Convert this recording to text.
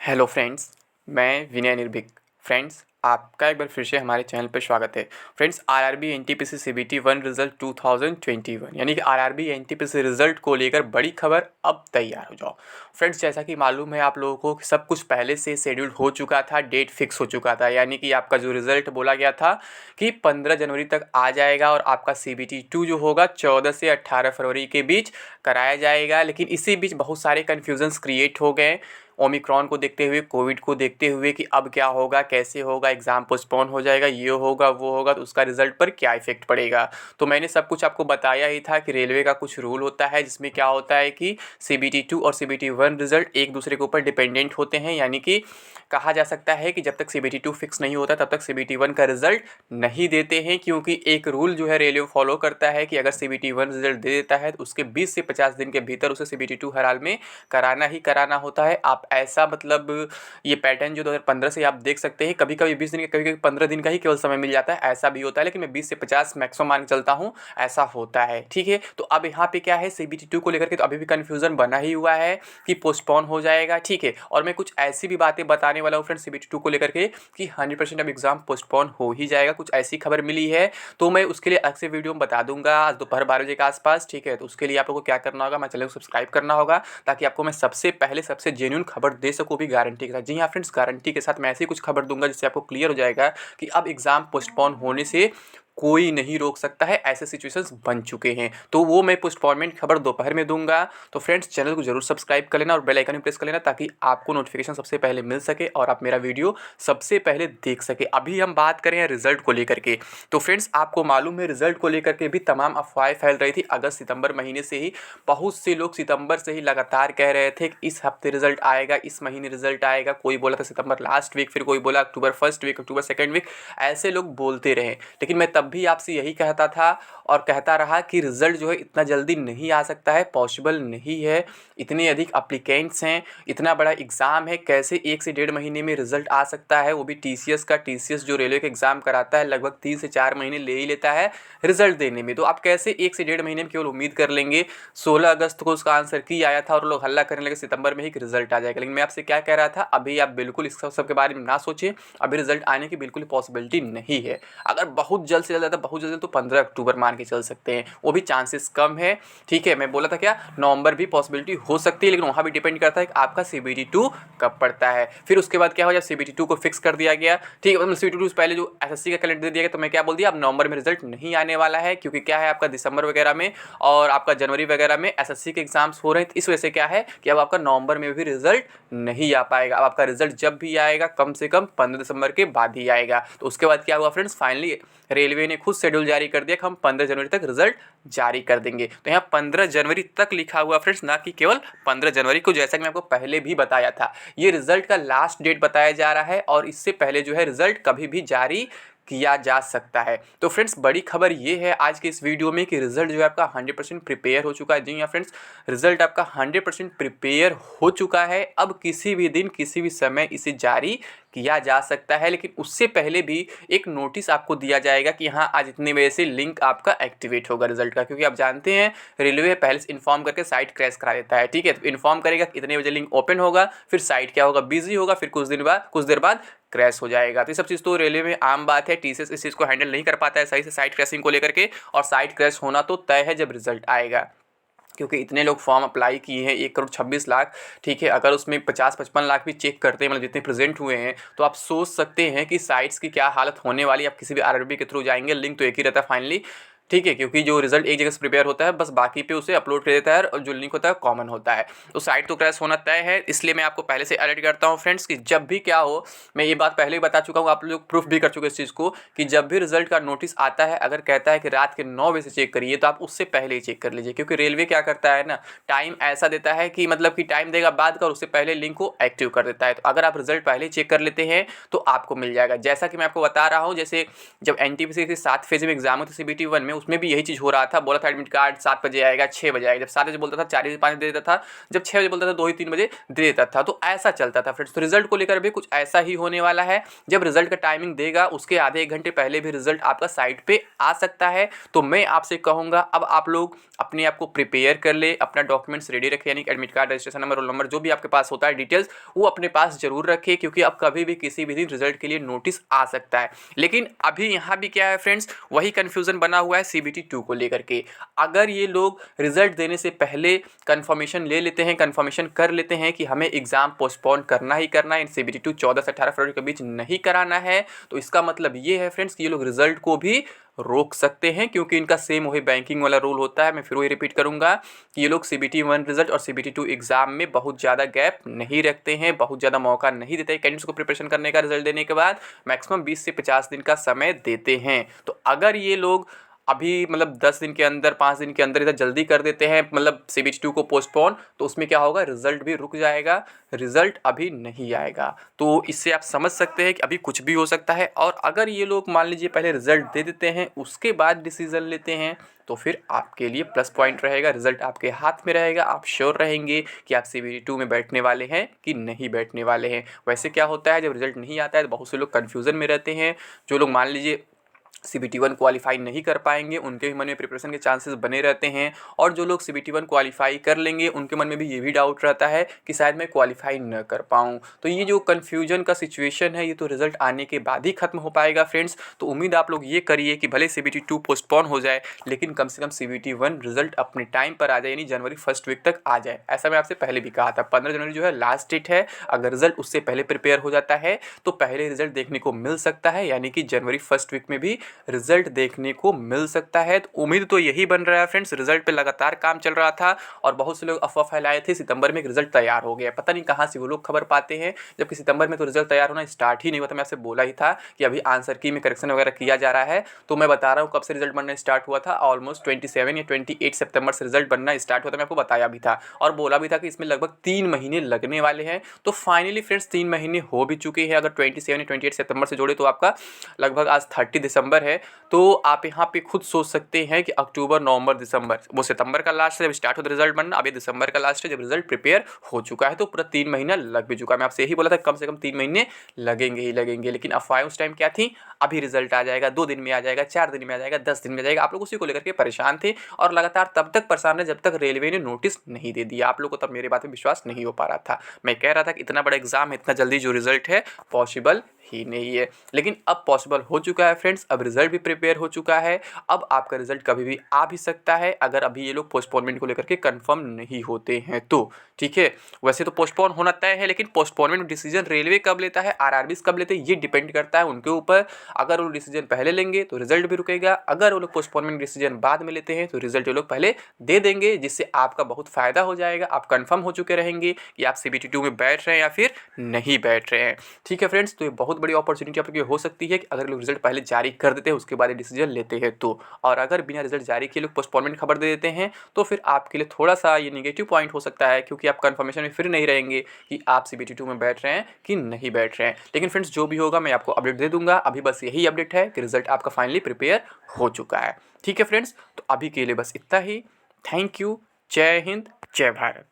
Hello friends, मैं विनय निर्भीक। Friends, आपका एक बार फिर से हमारे चैनल पर स्वागत है। Friends, RRB NTPC CBT 1 result 2021 यानी कि आरआरबी एनटीपीसी रिजल्ट को लेकर बड़ी खबर। अब तैयार हो जाओ। फ्रेंड्स, जैसा कि मालूम है आप लोगों को कि सब कुछ पहले से शेड्यूल हो चुका था, डेट फिक्स हो चुका था। यानी कि आपका जो रिजल्ट बोला गया था कि 15 जनवरी तक आ जाएगा और आपका सीबीटी 2 जो होगा 14 से 18 फरवरी के बीच कराया जाएगा। लेकिन इसी बीच बहुत सारे कन्फ्यूजन्स क्रिएट हो गए ओमिक्रॉन को देखते हुए, कोविड को देखते हुए कि अब क्या होगा, कैसे होगा, एग्ज़ाम पोस्टपोन हो जाएगा, ये होगा, वो होगा, तो उसका रिज़ल्ट पर क्या इफ़ेक्ट पड़ेगा। तो मैंने सब कुछ आपको बताया ही था कि रेलवे का कुछ रूल होता है जिसमें क्या होता है कि सीबीटी 2 और सीबीटी 1 रिज़ल्ट एक दूसरे के ऊपर डिपेंडेंट होते हैं। यानी कि कहा जा सकता है कि जब तक सीबीटी 2 फिक्स नहीं होता तब तक सीबीटी 1 का रिज़ल्ट नहीं देते हैं, क्योंकि एक रूल जो है रेलवे फॉलो करता है कि अगर सीबीटी 1 रिज़ल्ट दे देता है तो उसके 20 से 50 दिन के भीतर उसे सीबीटी 2 हर हाल में कराना ही कराना होता है। आप ऐसा मतलब ये पैटर्न जो 2015 से आप देख सकते हैं, कभी कभी 20 दिन का, कभी कभी 15 दिन का ही केवल समय मिल जाता है, ऐसा भी होता है। लेकिन मैं 20 से 50 मैक्सिमम मान के चलता हूँ, ऐसा होता है। ठीक है, तो अब यहाँ पे क्या है, सीबीटी 2 को लेकर के तो अभी भी कन्फ्यूजन बना ही हुआ है कि पोस्टपोन हो जाएगा। ठीक है, और मैं कुछ ऐसी भी बातें बताने वाला हूँ फ्रेंड्स सीबीटी 2 को लेकर के कि 100% अब एग्जाम पोस्टपोन हो ही जाएगा। कुछ ऐसी खबर मिली है, तो मैं उसके लिए अलग से वीडियो में बता दूंगा आज दोपहर 12 बजे के आसपास। ठीक है, तो उसके लिए आप लोगों को क्या करना होगा, हमारे चैनल को सब्सक्राइब करना होगा ताकि आपको मैं सबसे पहले सबसे जेन्युइन खबर दे सकूँ भी गारंटी के साथ। जी हाँ फ्रेंड्स, गारंटी के साथ मैं ऐसी कुछ खबर दूंगा जिससे आपको क्लियर हो जाएगा कि अब एग्जाम पोस्टपोन होने से कोई नहीं रोक सकता है, ऐसे सिचुएशंस बन चुके हैं। तो वो मैं पोस्टपोनमेंट खबर दोपहर में दूंगा। तो फ्रेंड्स, चैनल को जरूर सब्सक्राइब कर लेना और बेल आइकन भी प्रेस कर लेना ताकि आपको नोटिफिकेशन सबसे पहले मिल सके और आप मेरा वीडियो सबसे पहले देख सके। अभी हम बात करें रिजल्ट को लेकर के, तो फ्रेंड्स आपको मालूम है रिजल्ट को लेकर के भी तमाम अफवाहें फैल रही थी। अगस्त सितंबर महीने से ही बहुत से लोग सितंबर से ही लगातार कह रहे थे कि इस हफ्ते रिजल्ट आएगा, इस महीने रिजल्ट आएगा। कोई बोला था सितंबर लास्ट वीक, फिर कोई बोला October first week, October second week, ऐसे लोग बोलते रहे। लेकिन मैं तब भी आपसे यही कहता था और कहता रहा कि रिजल्ट जो है इतना जल्दी नहीं आ सकता है, पॉसिबल नहीं है। इतने अधिक अप्लीकेंट्स हैं, इतना बड़ा एग्ज़ाम है, कैसे 1 से 1.5 महीने में रिजल्ट आ सकता है, वो भी टीसीएस का। टीसीएस जो रेलवे का एग्ज़ाम कराता है लगभग 3 से 4 महीने ले ही लेता है रिजल्ट देने में। तो आप कैसे 1 से 1.5 महीने में केवल उम्मीद कर लेंगे। 16 अगस्त को उसका आंसर की आया था और लोग हल्ला करने लगे सितंबर में ही कि रिजल्ट आ जाएगा। लेकिन मैं आपसे क्या कह रहा था, अभी आप बिल्कुल इस सब के बारे में ना सोचें। अभी रिजल्ट आने की बिल्कुल पॉसिबिलिटी नहीं है। अगर बहुत जल्द से जल्द, बहुत जल्द तो 15 अक्टूबर मान के चल सकते हैं, वो भी चांसेस कम है। ठीक है, मैं बोला था क्या, नवंबर भी पॉसिबिलिटी हो सकती है, लेकिन वहाँ भी डिपेंड करता है कि आपका सीबीटी 2 कब पड़ता है। फिर उसके बाद क्या हो, जब सीबीटी 2 को फिक्स कर दिया गया, ठीक है, मतलब सीबीटी 2 पहले जो एसएससी का कैलेंडर दे दिया गया, तो मैं क्या बोल दिया, अब नवंबर में रिजल्ट नहीं आने वाला है, क्योंकि क्या है आपका दिसंबर वगैरह में और आपका जनवरी वगैरह में एसएससी के एग्जाम्स हो रहे हैं। तो इस वजह से क्या है कि अब आपका नवंबर में भी रिजल्ट नहीं आ पाएगा। अब आपका रिजल्ट जब भी आएगा कम से कम 15 दिसंबर के बाद ही आएगा। तो उसके बाद क्या हुआ फ्रेंड्स, फाइनली रेलवे ने खुद शेड्यूल जारी कर दिया कि हम 15 जनवरी तक रिजल्ट जारी कर देंगे। तो यहाँ 15 जनवरी तक लिखा हुआ फ्रेंड्स, ना कि केवल 15 जनवरी को, जैसा कि मैं आपको पहले भी बताया था। ये रिजल्ट का लास्ट डेट बताया जा रहा है और इससे पहले जो है रिजल्ट कभी भी जारी किया जा सकता है। तो फ्रेंड्स, बड़ी खबर ये है आज के इस वीडियो में कि रिजल्ट जो है आपका 100% प्रिपेयर हो चुका है। जी हाँ फ्रेंड्स, रिजल्ट आपका 100% प्रिपेयर हो चुका है। अब किसी भी दिन किसी भी समय इसे जारी किया जा सकता है, लेकिन उससे पहले भी एक नोटिस आपको दिया जाएगा कि हाँ आज इतने बजे से लिंक आपका एक्टिवेट होगा रिजल्ट का। क्योंकि आप जानते हैं रेलवे पहले से इन्फॉर्म करके साइट क्रैश करा देता है। ठीक है, तो इन्फॉर्म करेगा कि इतने बजे लिंक ओपन होगा, फिर साइट क्या होगा, बिजी होगा, फिर कुछ देर बाद क्रैश हो जाएगा। तो ये सब चीज़ तो रेलवे में आम बात है। टीसीएस इस चीज़ को हैंडल नहीं कर पाता है सही से साइट क्रैशिंग को लेकर के, और साइट क्रैश होना तो तय है जब रिजल्ट आएगा, क्योंकि इतने लोग फॉर्म अप्लाई किए हैं, 1,26,00,000। ठीक है, अगर उसमें 50-55 लाख भी चेक करते हैं, मतलब जितने प्रेजेंट हुए हैं, तो आप सोच सकते हैं कि साइट्स की क्या हालत होने वाली। आप किसी भी आरआरबी के थ्रू जाएंगे, लिंक तो एक ही रहता है फाइनली। ठीक है, क्योंकि जो रिजल्ट एक जगह से प्रिपेयर होता है, बस बाकी पे उसे अपलोड कर देता है और जो लिंक होता है कॉमन होता है। तो साइट तो क्रैश होना तय है, इसलिए मैं आपको पहले से अलर्ट करता हूँ फ्रेंड्स कि जब भी क्या हो, मैं ये बात पहले ही बता चुका हूँ, आप लोग प्रूफ भी कर चुके इस चीज़ को, कि जब भी रिजल्ट का नोटिस आता है, अगर कहता है कि रात के 9 बजे से चेक करिए, तो आप उससे पहले ही चेक कर लीजिए। क्योंकि रेलवे क्या करता है ना, टाइम ऐसा देता है कि मतलब कि टाइम देगा बाद का और उससे पहले लिंक को एक्टिव कर देता है। तो अगर आप रिजल्ट पहले चेक कर लेते हैं तो आपको मिल जाएगा। जैसा कि मैं आपको बता रहा हूँ, जैसे जब एनटीपीसी के 7 फेज में एग्जाम होते सीबीटी 1 में, उसमें भी यही चीज़ हो रहा था। बोला था एडमिट कार्ड 7 बजे आएगा, 6 बजे आएगा। जब 7 बजे बोलता था 4 बजे 5 दे देता था, जब 6 बजे बोलता था 2 ही 3 बजे दे देता था। तो ऐसा चलता था फ्रेंड्स। तो रिजल्ट को लेकर भी कुछ ऐसा ही होने वाला है। जब रिजल्ट का टाइमिंग देगा उसके आधे 1 घंटे पहले भी रिजल्ट आपका साइट पे आ सकता है। तो मैं आपसे कहूँगा अब आप लोग अपने आप को प्रिपेयर कर ले, अपना डॉक्यूमेंट्स रेडी रखें, यानी admit card, registration number, roll number, जो भी आपके पास होता है डिटेल्स, वो अपने पास जरूर रखें, क्योंकि अब कभी भी किसी भी दिन रिजल्ट के लिए नोटिस आ सकता है। लेकिन अभी यहाँ भी क्या है फ्रेंड्स, वही कन्फ्यूज़न बना हुआ है CBT 2 को लेकर के। अगर ये लोग रिजल्ट देने से पहले कन्फर्मेशन ले लेते हैं, कन्फर्मेशन कर लेते हैं कि हमें एग्ज़ाम पोस्टपोन करना ही करना है, CBT 2 14 से 18 फरवरी के बीच नहीं कराना है, तो इसका मतलब ये है फ्रेंड्स कि ये लोग रिजल्ट को भी रोक सकते हैं, क्योंकि इनका सेम वही बैंकिंग वाला रूल होता है। मैं फिर वही रिपीट करूंगा कि ये लोग CBT 1 रिजल्ट और CBT 2 एग्जाम में बहुत ज़्यादा गैप नहीं रखते हैं, बहुत ज़्यादा मौका नहीं देते हैं कैंडिडेट्स को प्रिपरेशन करने का। रिजल्ट देने के बाद मैक्सिमम 20 से 50 दिन का समय देते हैं। तो अगर ये लोग अभी मतलब 10 दिन के अंदर, 5 दिन के अंदर इधर जल्दी कर देते हैं, मतलब CBT 2 को पोस्टपोन, तो उसमें क्या होगा, रिजल्ट भी रुक जाएगा, रिजल्ट अभी नहीं आएगा। तो इससे आप समझ सकते हैं कि अभी कुछ भी हो सकता है। और अगर ये लोग मान लीजिए पहले रिजल्ट दे देते हैं उसके बाद डिसीजन लेते हैं, तो फिर आपके लिए प्लस पॉइंट रहेगा, रिजल्ट आपके हाथ में रहेगा, आप श्योर रहेंगे कि आप CBT 2 में बैठने वाले हैं कि नहीं बैठने वाले हैं। वैसे क्या होता है, जब रिजल्ट नहीं आता है तो बहुत से लोग कन्फ्यूज़न में रहते हैं। जो लोग मान लीजिए CBT 1 क्वालिफाई नहीं कर पाएंगे उनके भी मन में प्रिपरेशन के चांसेस बने रहते हैं, और जो लोग CBT 1 क्वालिफाई कर लेंगे उनके मन में भी ये भी डाउट रहता है कि शायद मैं क्वालिफाई न कर पाऊँ। तो ये जो कन्फ्यूजन का सिचुएशन है ये तो रिजल्ट आने के बाद ही खत्म हो पाएगा फ्रेंड्स। तो उम्मीद आप लोग ये करिए कि भले CBT 2 पोस्टपोन हो जाए, लेकिन कम से कम CBT 1 रिजल्ट अपने टाइम पर आ जाए, यानी जनवरी 1 वीक तक आ जाए। ऐसा मैं आपसे पहले भी कहा था, 15 जनवरी जो है लास्ट डेट है। अगर रिजल्ट उससे पहले प्रिपेयर हो जाता है तो पहले रिजल्ट देखने को मिल सकता है, यानी कि जनवरी 1 वीक में भी रिजल्ट देखने को मिल सकता है। तो उम्मीद तो यही बन रहा है फ्रेंड्स। रिजल्ट पे लगातार काम चल रहा था और बहुत से लोग अफवाह फैलाए थे सितंबर में रिजल्ट तैयार हो गया। पता नहीं कहाँ से वो लोग खबर पाते हैं, जबकि सितंबर में तो रिजल्ट तैयार होना स्टार्ट ही नहीं हुआ था। मैं आपसे बोला ही था कि अभी आंसर की में करेक्शन वगैरह किया जा रहा है। तो मैं बता रहा हूँ कब से रिजल्ट बनना स्टार्ट हुआ था, ऑलमोस्ट 27 या 28 सितंबर से रिजल्ट बनना स्टार्ट हुआ था। मैं आपको बताया भी था और बोला भी था कि इसमें लगभग 3 महीने लगने वाले हैं। तो फाइनली फ्रेंड्स 3 महीने हो भी चुके हैं। अगर 27 या 28 सितंबर से जोड़े तो आपका लगभग आज 30 दिसंबर है। तो आप यहाँ पे खुद सोच सकते हैं कि अक्टूबर, नवंबर, दिसंबर, वो सितंबर का लास्ट है जब स्टार्ट होता रिजल्ट बनना, अभी दिसंबर का लास्ट है जब रिजल्ट प्रिपेयर हो चुका है। तो पूरा 3 महीना लग भी चुका है। मैं आपसे यही बोला था कम से कम 3 महीने लगेंगे ही लगेंगे। लेकिन अफवाहें उस टाइम क्या थी, अभी रिजल्ट आ जाएगा, 2 दिन में आ जाएगा, 4 दिन में आ जाएगा, 10 दिन में आ जाएगा। आप लोग उसी को लेकर के परेशान थे और लगातार तब तक परेशान रहे जब तक रेलवे ने नोटिस नहीं दे दिया। आप लोग को तब मेरे बात में विश्वास नहीं हो पा रहा था। मैं कह रहा था कि इतना बड़ा एग्जाम, इतना जल्दी जो रिजल्ट है पॉसिबल ही नहीं है, लेकिन अब पॉसिबल हो चुका है फ्रेंड्स। अब रिजल्ट भी प्रिपेयर हो चुका है। अब आपका रिजल्ट कभी भी आ भी सकता है अगर अभी ये लोग पोस्टपोनमेंट को लेकर के कंफर्म नहीं होते हैं तो, ठीक है। वैसे तो पोस्टपोन होना तय है, लेकिन पोस्टपोनमेंट डिसीजन रेलवे कब लेता है, RRBs कब लेते हैं, ये डिपेंड करता है उनके ऊपर। अगर वो डिसीजन पहले लेंगे तो रिजल्ट भी रुकेगा, अगर वो लोग पोस्टपोनमेंट डिसीजन बाद में लेते हैं तो रिजल्ट वो लोग पहले दे देंगे, जिससे आपका बहुत फायदा हो जाएगा। आप कंफर्म हो चुके रहेंगे कि आप CBT 2 में बैठ रहे हैं या फिर नहीं बैठ रहे हैं, ठीक है फ्रेंड्स। तो ये बहुत बड़ी अपॉर्चुनिटी आपके हो सकती है कि अगर लोग रिजल्ट पहले जारी कर देते हैं उसके बाद डिसीजन लेते हैं तो, और अगर बिना रिजल्ट जारी किए लोग पोस्टपोनमेंट खबर दे देते हैं तो फिर आपके लिए थोड़ा सा ये नेगेटिव पॉइंट हो सकता है, क्योंकि आप कंफर्मेशन में फिर नहीं रहेंगे कि आप CBT 2 में बैठ रहे हैं कि नहीं बैठ रहे हैं। लेकिन फ्रेंड्स जो भी होगा मैं आपको अपडेट दे दूंगा। अभी बस यही अपडेट है कि रिजल्ट आपका फाइनली प्रिपेयर हो चुका है, ठीक है फ्रेंड्स। तो अभी के लिए बस इतना ही। Thank you. जय हिंद, जय भारत।